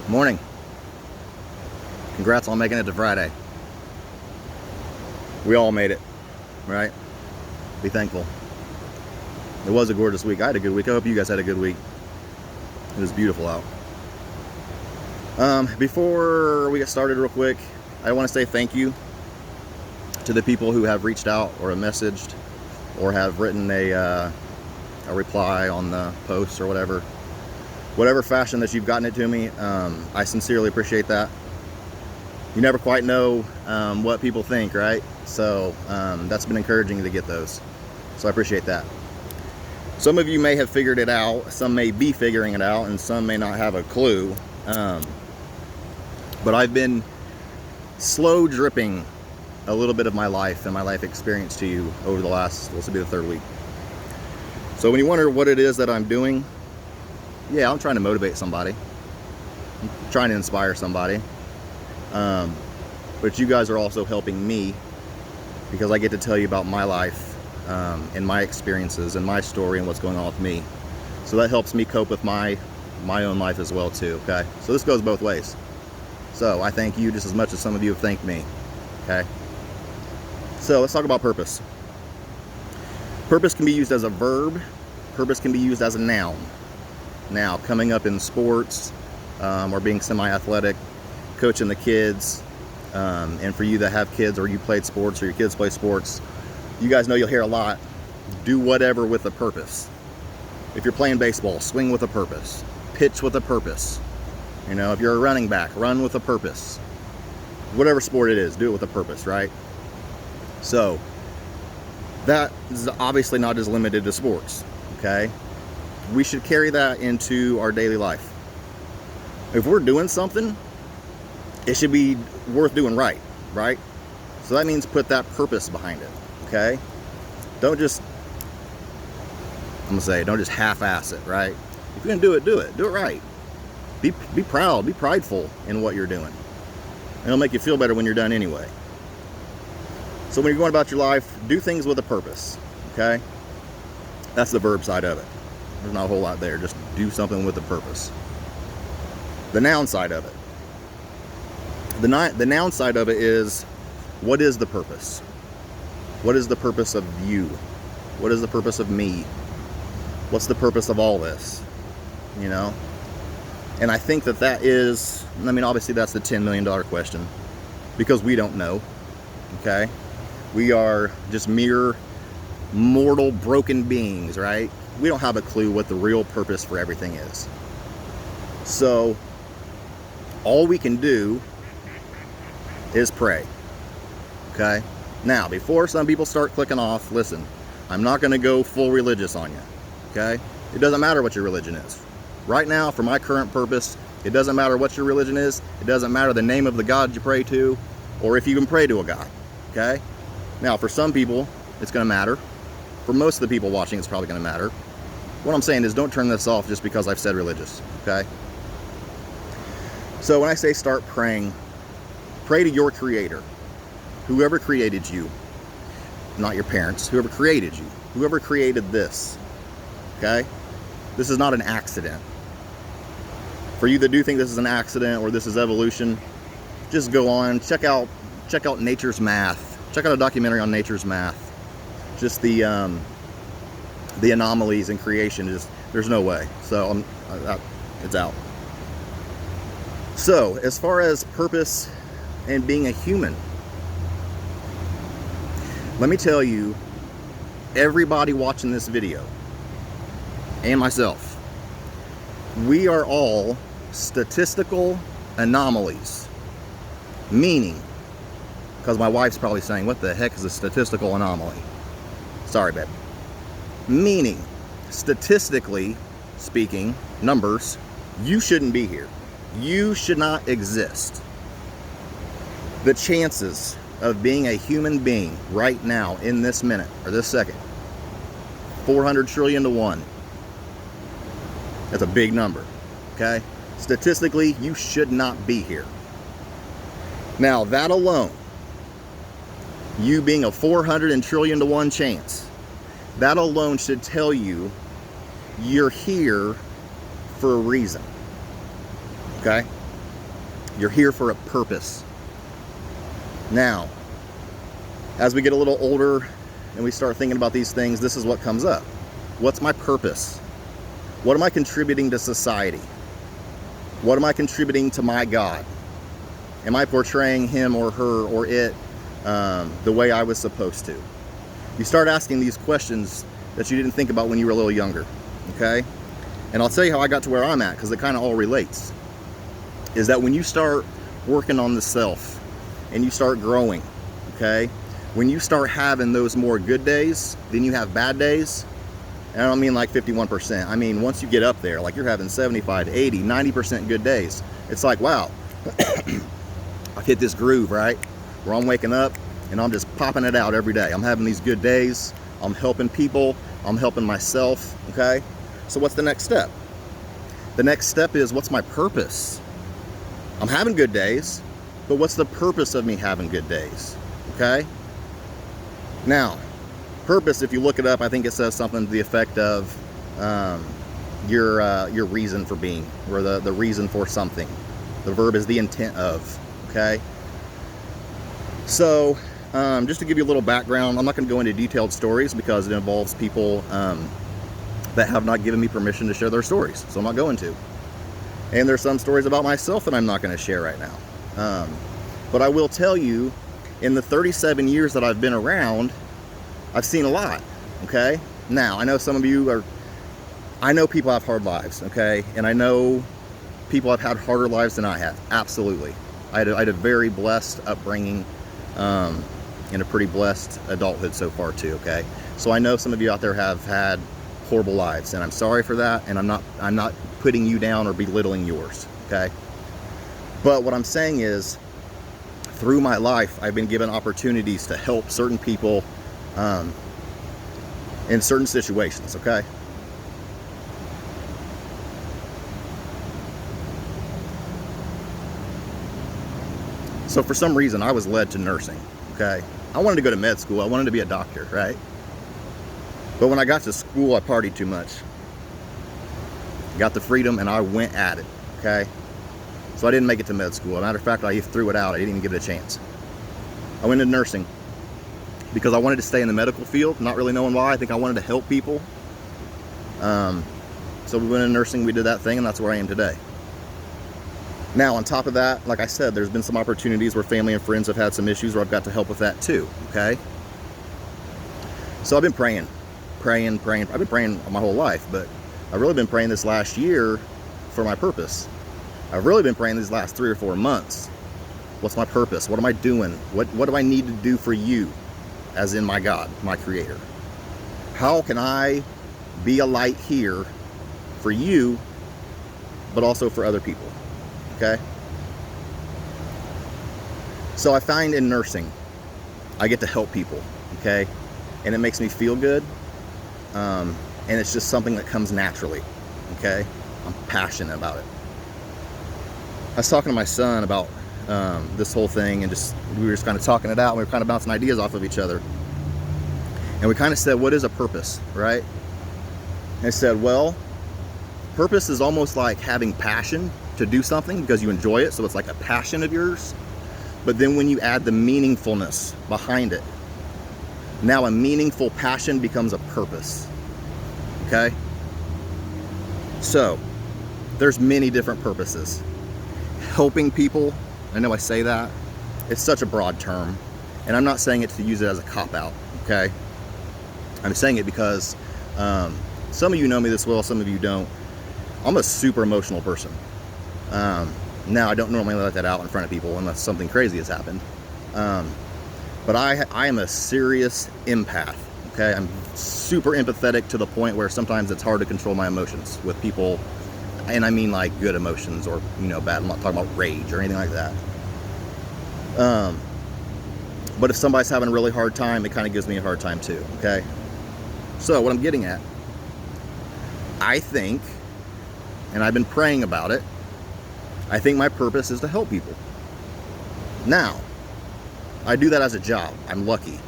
Morning. Congrats on making it to Friday. We all made it, right? Be thankful. It was a gorgeous week. I had a good week. I hope you guys had a good week. It was beautiful out. Before we get started real quick, I want to say thank you to the people who have reached out or have messaged or have written a reply on the post or whatever fashion that you've gotten it to me. I sincerely appreciate that. You never quite know what people think, right? So that's been encouraging to get those. So I appreciate that. Some of you may have figured it out, some may be figuring it out, and some may not have a clue. But I've been slow dripping a little bit of my life and my life experience to you over the last, this will be the third week. So when you wonder what it is that I'm doing, yeah, I'm trying to motivate somebody. I'm trying to inspire somebody. But you guys are also helping me because I get to tell you about my life and my experiences and my story and what's going on with me. So that helps me cope with my own life as well too, okay? So this goes both ways. So I thank you just as much as some of you have thanked me, okay? So let's talk about purpose. Purpose can be used as a verb. Purpose can be used as a noun. Now, coming up in sports or being semi-athletic, coaching the kids, and for you that have kids or you played sports or your kids play sports, you guys know you'll hear a lot, do whatever with a purpose. If you're playing baseball, swing with a purpose. Pitch with a purpose. You know, if you're a running back, run with a purpose. Whatever sport it is, do it with a purpose, right? So, that is obviously not as limited to sports, okay? We should carry that into our daily life. If we're doing something, it should be worth doing right? So that means put that purpose behind it, okay? Don't just half-ass it, right? If you're gonna do it right. Be proud, be prideful in what you're doing. And it'll make you feel better when you're done anyway. So when you're going about your life, do things with a purpose, okay? That's the verb side of it. There's not a whole lot there. Just do something with a purpose. The noun side of it. The noun side of it is, what is the purpose? What is the purpose of you? What is the purpose of me? What's the purpose of all this? You know? And I think that is, I mean, obviously that's the $10 million question because we don't know, okay? We are just mere mortal broken beings, right? We don't have a clue what the real purpose for everything is. So all we can do is pray, okay? Now, before some people start clicking off, listen, I'm not going to go full religious on you, okay? It doesn't matter what your religion is. Right now, for my current purpose, it doesn't matter what your religion is. It doesn't matter the name of the God you pray to or if you can pray to a God, okay? Now, for some people, it's going to matter. For most of the people watching, it's probably going to matter. What I'm saying is don't turn this off just because I've said religious, okay? So when I say start praying, pray to your creator, whoever created you, not your parents, whoever created you, whoever created this, okay? This is not an accident. For you that do think this is an accident or this is evolution, just go on, check out nature's math. Check out a documentary on nature's math. Just the anomalies in creation, there's no way. So it's out. So as far as purpose and being a human, let me tell you, everybody watching this video and myself, we are all statistical anomalies. Meaning, because my wife's probably saying, what the heck is a statistical anomaly? Sorry, babe. Meaning, statistically speaking, numbers, you shouldn't be here. You should not exist. The chances of being a human being right now, in this minute, or this second, 400 trillion to 1. That's a big number, okay? Statistically, you should not be here. Now, that alone, you being a 400 trillion to 1 chance, that alone should tell you you're here for a reason. Okay? You're here for a purpose. Now, as we get a little older and we start thinking about these things, this is what comes up. What's my purpose? What am I contributing to society? What am I contributing to my God? Am I portraying him or her or it the way I was supposed to? You start asking these questions that you didn't think about when you were a little younger, okay? And I'll tell you how I got to where I'm at, because it kind of all relates. Is that when you start working on the self and you start growing, okay? When you start having those more good days than you have bad days, and I don't mean like 51%. I mean, once you get up there, like you're having 75, 80, 90% good days, it's like, wow, I've hit this groove, right? Where I'm waking up and I'm just popping it out every day. I'm having these good days. I'm helping people. I'm helping myself, okay? So what's the next step? The next step is, what's my purpose? I'm having good days, but what's the purpose of me having good days, okay? Now, purpose, if you look it up, I think it says something to the effect of your reason for being, or the reason for something. The verb is the intent of, okay? So, just to give you a little background, I'm not going to go into detailed stories because it involves people that have not given me permission to share their stories, so I'm not going to. And there's some stories about myself that I'm not going to share right now. But I will tell you, in the 37 years that I've been around, I've seen a lot, okay? Now, I know some of you I know people have hard lives, okay? And I know people have had harder lives than I have, absolutely. I had a very blessed upbringing, and a pretty blessed adulthood so far too, okay? So I know some of you out there have had horrible lives, and I'm sorry for that, and I'm not putting you down or belittling yours, okay? But what I'm saying is, through my life, I've been given opportunities to help certain people in certain situations, okay? So for some reason, I was led to nursing, okay? I wanted to go to med school. I wanted to be a doctor, right? But when I got to school, I partied too much. Got the freedom, and I went at it, okay? So I didn't make it to med school. As a matter of fact, I threw it out. I didn't even give it a chance. I went into nursing because I wanted to stay in the medical field, not really knowing why. I think I wanted to help people. So we went into nursing, we did that thing, and that's where I am today. Now, on top of that, like I said, there's been some opportunities where family and friends have had some issues where I've got to help with that too, okay? So I've been praying. I've been praying my whole life, but I've really been praying this last year for my purpose. I've really been praying these last 3 or 4 months. What's my purpose? What am I doing? What do I need to do for you, as in my God, my Creator? How can I be a light here for you, but also for other people? Okay? So I find in nursing, I get to help people, okay? And it makes me feel good. And it's just something that comes naturally, okay? I'm passionate about it. I was talking to my son about this whole thing, and we were just kind of talking it out. And we were kind of bouncing ideas off of each other. And we kind of said, what is a purpose, right? And I said, well, purpose is almost like having passion to do something because you enjoy it, so it's like a passion of yours. But then when you add the meaningfulness behind it, now a meaningful passion becomes a purpose, okay? So there's many different purposes. Helping people, I know I say that, it's such a broad term, and I'm not saying it to use it as a cop-out, okay? I'm saying it because some of you know me this well, some of you don't. I'm a super emotional person. Now, I don't normally let that out in front of people unless something crazy has happened. But I am a serious empath, okay? I'm super empathetic to the point where sometimes it's hard to control my emotions with people. And I mean like good emotions or, bad. I'm not talking about rage or anything like that. But if somebody's having a really hard time, it kind of gives me a hard time too, okay? So what I'm getting at, I think, and I've been praying about it, I think my purpose is to help people. Now, I do that as a job. I'm lucky.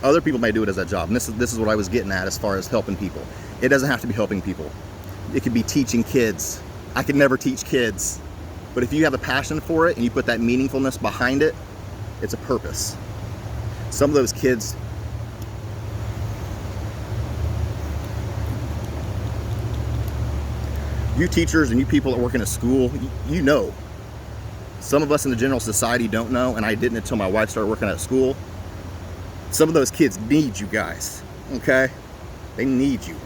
Other people may do it as a job. And this is what I was getting at as far as helping people. It doesn't have to be helping people. It could be teaching kids. I could never teach kids. But if you have a passion for it and you put that meaningfulness behind it, it's a purpose. Some of those kids, you teachers and you people that work in a school, you know. Some of us in the general society don't know, and I didn't until my wife started working at school. Some of those kids need you guys, okay? They need you.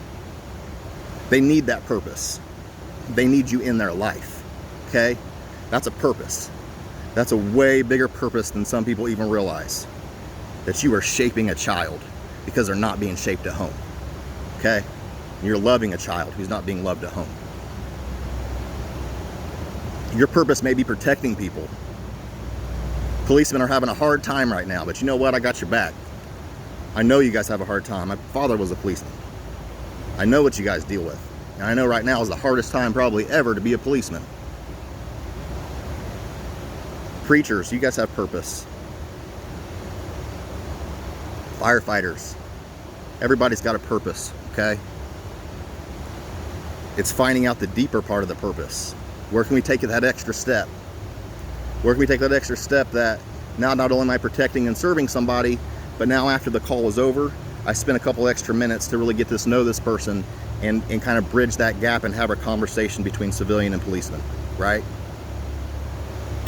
They need that purpose. They need you in their life, okay? That's a purpose. That's a way bigger purpose than some people even realize. That you are shaping a child because they're not being shaped at home, okay? You're loving a child who's not being loved at home. Your purpose may be protecting people. Policemen are having a hard time right now, but you know what? I got your back. I know you guys have a hard time. My father was a policeman. I know what you guys deal with. And I know right now is the hardest time probably ever to be a policeman. Preachers, you guys have purpose. Firefighters, everybody's got a purpose, okay? It's finding out the deeper part of the purpose. Where can we take that extra step? Where can we take that extra step that now not only am I protecting and serving somebody, but now after the call is over, I spend a couple extra minutes to really get to know this person and kind of bridge that gap and have a conversation between civilian and policeman, right?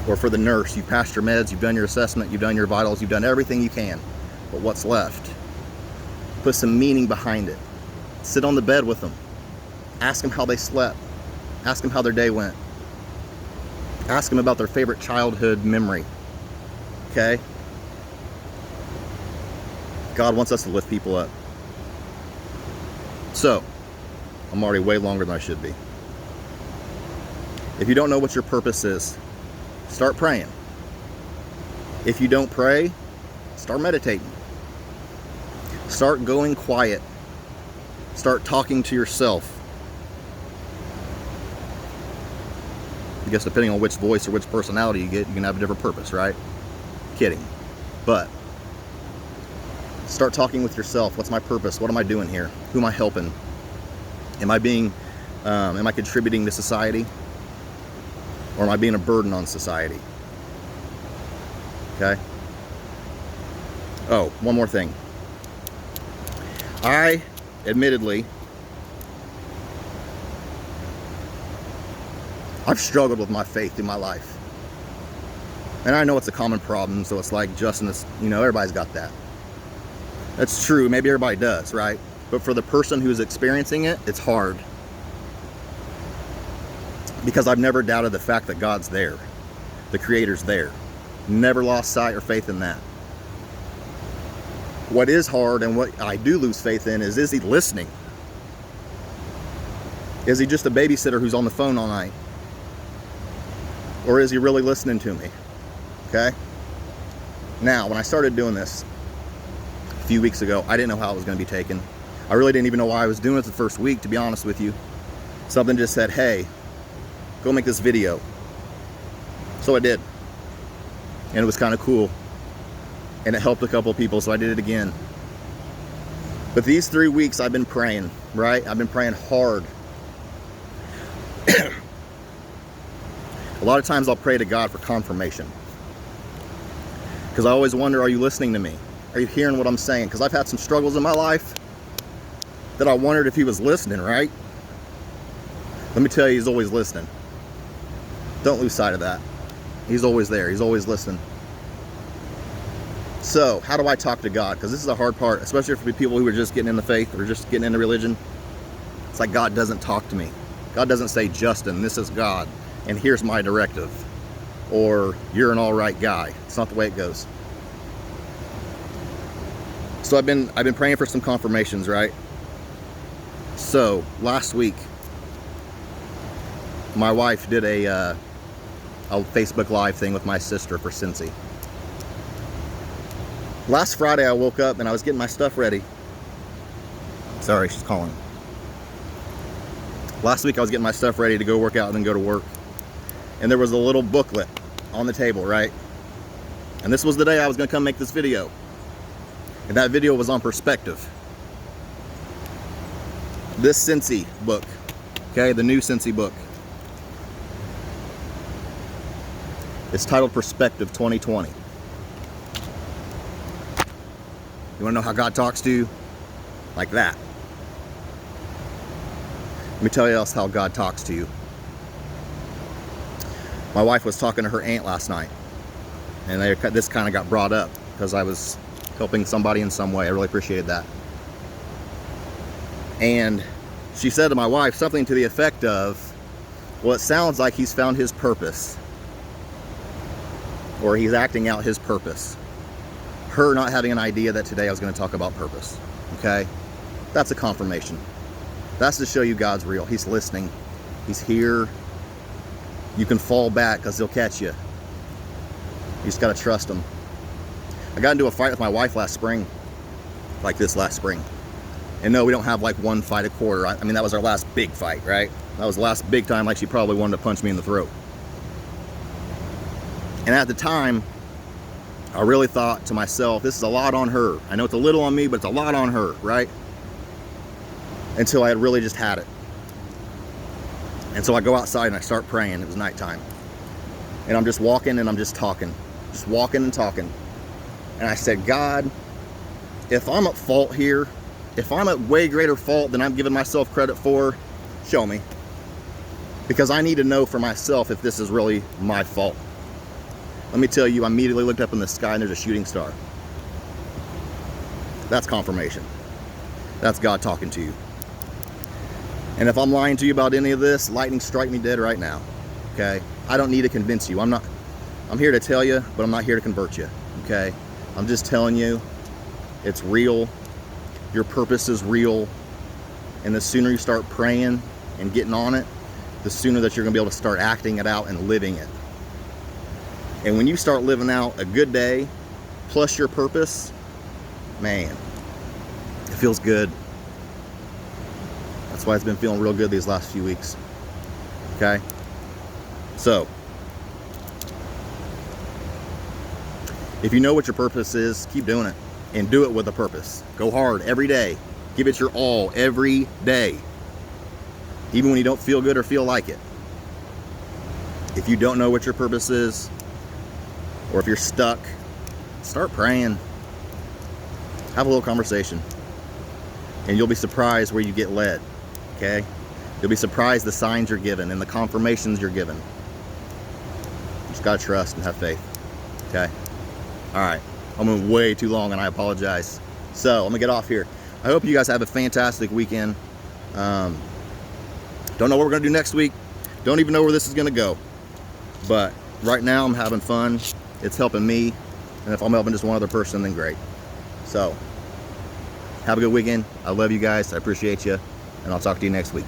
Or for the nurse, you've passed your meds, you've done your assessment, you've done your vitals, you've done everything you can. But what's left? Put some meaning behind it. Sit on the bed with them. Ask them how they slept. Ask them how their day went. Ask them about their favorite childhood memory. Okay? God wants us to lift people up. So, I'm already way longer than I should be. If you don't know what your purpose is, start praying. If you don't pray, start meditating. Start going quiet. Start talking to yourself. I guess depending on which voice or which personality you get, you can have a different purpose, right? Kidding. But start talking with yourself. What's my purpose? What am I doing here? Who am I helping? Am I contributing to society? Or am I being a burden on society? Okay? Oh, one more thing. I, admittedly, I've struggled with my faith in my life. And I know it's a common problem, so it's like Justin, everybody's got that. That's true, maybe everybody does, right? But for the person who's experiencing it, it's hard. Because I've never doubted the fact that God's there. The Creator's there. Never lost sight or faith in that. What is hard and what I do lose faith in is he listening? Is he just a babysitter who's on the phone all night? Or is he really listening to me? Okay? Now, when I started doing this a few weeks ago, I didn't know how it was going to be taken. I really didn't even know why I was doing it the first week, to be honest with you. Something just said, hey, go make this video. So I did. And it was kind of cool. And it helped a couple of people, so I did it again. But these 3 weeks I've been praying, right? I've been praying hard. A lot of times I'll pray to God for confirmation. Because I always wonder, are you listening to me? Are you hearing what I'm saying? Because I've had some struggles in my life that I wondered if he was listening, right? Let me tell you, he's always listening. Don't lose sight of that. He's always there. He's always listening. So, how do I talk to God? Because this is the hard part, especially for people who are just getting in the faith or just getting into religion. It's like God doesn't talk to me. God doesn't say, Justin, this is God, and here's my directive. Or, you're an all right guy. It's not the way it goes. So I've been praying for some confirmations, right? So, last week, my wife did a Facebook Live thing with my sister for Cincy. Last Friday I woke up and I was getting my stuff ready. Sorry, she's calling. Last week I was getting my stuff ready to go work out and then go to work. And there was a little booklet on the table, right? And this was the day I was going to come make this video. And that video was on perspective. This Cincy book, okay, the new Cincy book. It's titled Perspective 2020. You want to know how God talks to you? Like that. Let me tell you else how God talks to you. My wife was talking to her aunt last night, and this kind of got brought up because I was helping somebody in some way. I really appreciated that. And she said to my wife something to the effect of, well, it sounds like he's found his purpose, or he's acting out his purpose. Her not having an idea that today I was going to talk about purpose. Okay? That's a confirmation. That's to show you God's real. He's listening. He's here. You can fall back because he'll catch you. You just got to trust him. I got into a fight with my wife last spring, like this last spring. And no, we don't have like one fight a quarter. I mean, that was our last big fight, right? That was the last big time, like she probably wanted to punch me in the throat. And at the time, I really thought to myself, this is a lot on her. I know it's a little on me, but it's a lot on her, right? Until I had really just had it. And so I go outside and I start praying. It was nighttime. And I'm just walking and I'm just talking. Just walking and talking. And I said, God, if I'm at fault here, if I'm at way greater fault than I'm giving myself credit for, show me. Because I need to know for myself if this is really my fault. Let me tell you, I immediately looked up in the sky and there's a shooting star. That's confirmation. That's God talking to you. And if I'm lying to you about any of this, lightning strike me dead right now. Okay? I don't need to convince you. I'm here to tell you, but I'm not here to convert you. Okay? I'm just telling you, it's real. Your purpose is real. And the sooner you start praying and getting on it, the sooner that you're going to be able to start acting it out and living it. And when you start living out a good day, plus your purpose, man, it feels good. That's why it's been feeling real good these last few weeks. Okay? So, if you know what your purpose is, keep doing it. And do it with a purpose. Go hard every day. Give it your all every day. Even when you don't feel good or feel like it. If you don't know what your purpose is, or if you're stuck, start praying. Have a little conversation. And you'll be surprised where you get led. Okay? You'll be surprised the signs you're given and the confirmations you're given. You just gotta trust and have faith. Okay? Alright. I'm going way too long and I apologize. So, I'm gonna get off here. I hope you guys have a fantastic weekend. Don't know what we're gonna do next week. Don't even know where this is gonna go. But right now I'm having fun. It's helping me. And if I'm helping just one other person, then great. So, have a good weekend. I love you guys. I appreciate you. And I'll talk to you next week.